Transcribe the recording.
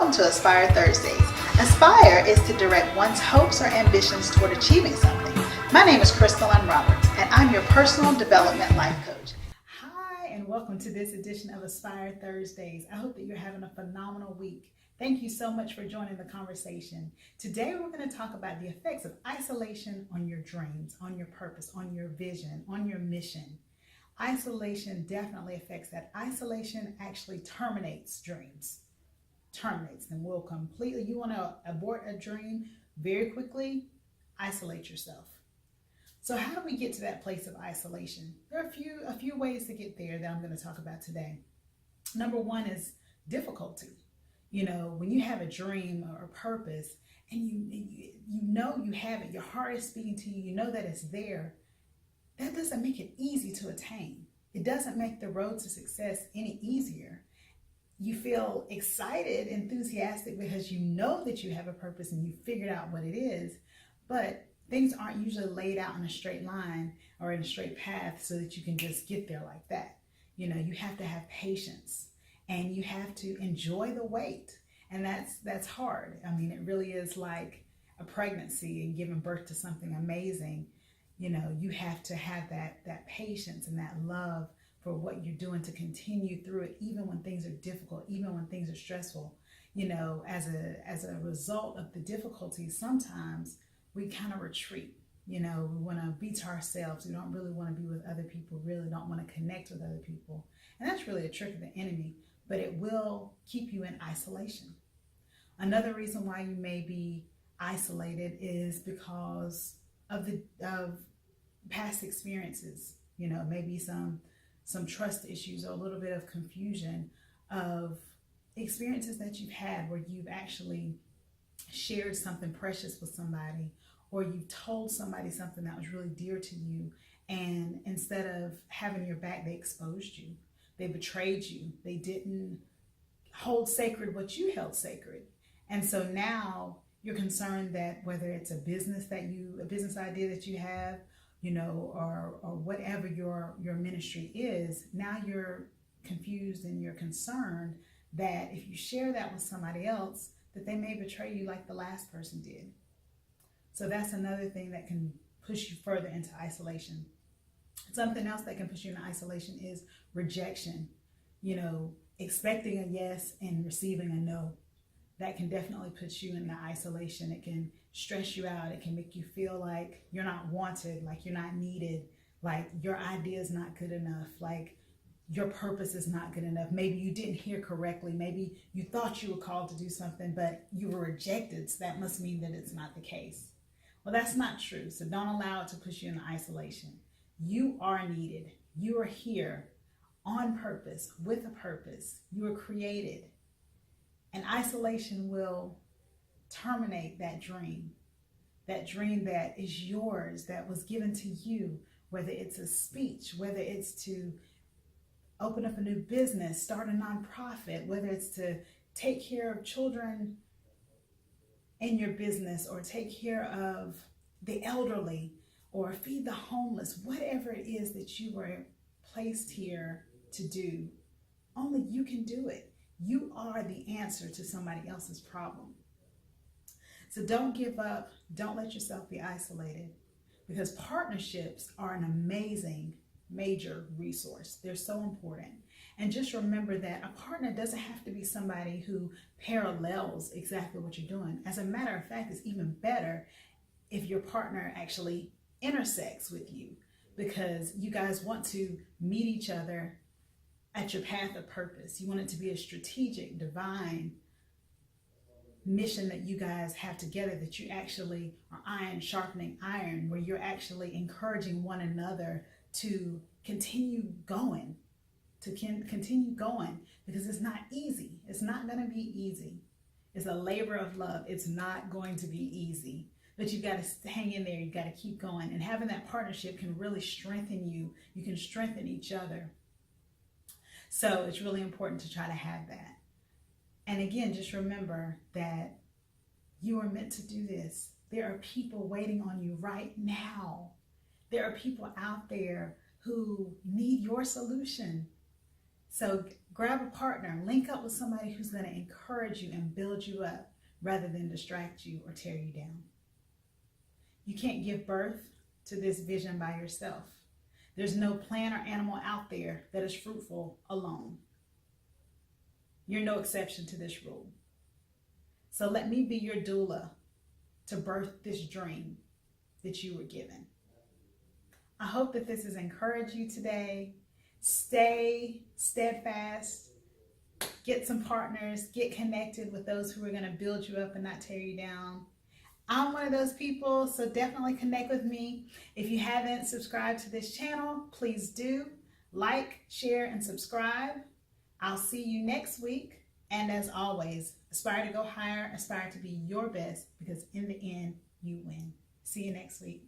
Welcome to Aspire Thursdays. Aspire is to direct one's hopes or ambitions toward achieving something. My name is Crystalline Roberts, and I'm your personal development life coach. Hi, and welcome to this edition of Aspire Thursdays. I hope that you're having a phenomenal week. Thank you so much for joining the conversation. Today, we're going to talk about the effects of isolation on your dreams, on your purpose, on your vision, on your mission. Isolation definitely affects that. Isolation actually terminates dreams. Terminates them. Will completely, you want to abort a dream very quickly, isolate yourself. So how do we get to that place of isolation? There are a few ways to get there that I'm going to talk about today. Number one is difficulty. You know, when you have a dream or a purpose and you know you have it, your heart is speaking to you, you know that it's there, that doesn't make it easy to attain. It doesn't make the road to success any easier. You feel excited, enthusiastic because you know that you have a purpose and you figured out what it is, but things aren't usually laid out in a straight line or in a straight path so that you can just get there like that. You know, you have to have patience and you have to enjoy the wait. And that's hard. I mean, it really is like a pregnancy and giving birth to something amazing. You know, you have to have that patience and that love for what you're doing to continue through it, even when things are difficult, even when things are stressful. You know, as a result of the difficulties, sometimes we kind of retreat. You know, we want to be to ourselves. We don't really want to be with other people, really don't want to connect with other people. And that's really a trick of the enemy, but it will keep you in isolation. Another reason why you may be isolated is because of past experiences. You know, maybe some trust issues or a little bit of confusion of experiences that you've had where you've actually shared something precious with somebody, or you've told somebody something that was really dear to you, and instead of having your back, they exposed you, they betrayed you, they didn't hold sacred what you held sacred. And so now you're concerned that whether it's a business idea that you have, you know, or whatever your ministry is, now you're confused and you're concerned that if you share that with somebody else, that they may betray you like the last person did. So that's another thing that can push you further into isolation. Something else that can push you into isolation is rejection. You know, expecting a yes and receiving a no. That can definitely put you into isolation. It can stress you out. It can make you feel like you're not wanted, like you're not needed, like your idea is not good enough, like your purpose is not good enough. Maybe you didn't hear correctly. Maybe you thought you were called to do something, but you were rejected. So that must mean that it's not the case. Well, that's not true. So don't allow it to push you into isolation. You are needed. You are here on purpose, with a purpose. You were created. And isolation will terminate that dream that is yours, that was given to you, whether it's a speech, whether it's to open up a new business, start a nonprofit, whether it's to take care of children in your business or take care of the elderly or feed the homeless, whatever it is that you were placed here to do, only you can do it. You are the answer to somebody else's problem. So don't give up. Don't let yourself be isolated, because partnerships are an amazing, major resource. They're so important. And just remember that a partner doesn't have to be somebody who parallels exactly what you're doing. As a matter of fact, it's even better if your partner actually intersects with you, because you guys want to meet each other at your path of purpose. You want it to be a strategic, divine mission that you guys have together, that you actually are iron sharpening iron, where you're actually encouraging one another to continue going, because it's not easy. It's not going to be easy. It's a labor of love. It's not going to be easy, but you've got to hang in there. You've got to keep going, and having that partnership can really strengthen you. You can strengthen each other. So it's really important to try to have that. And again, just remember that you are meant to do this. There are people waiting on you right now. There are people out there who need your solution. So Grab a partner, link up with somebody who's going to encourage you and build you up rather than distract you or tear you down. You can't give birth to this vision by yourself. There's no plant or animal out there that is fruitful alone. You're no exception to this rule. So let me be your doula to birth this dream that you were given. I hope that this has encouraged you today. Stay steadfast. Get some partners. Get connected with those who are going to build you up and not tear you down. I'm one of those people, so definitely connect with me. If you haven't subscribed to this channel, please do. Like, share, and subscribe. I'll see you next week. And as always, aspire to go higher, aspire to be your best, because in the end, you win. See you next week.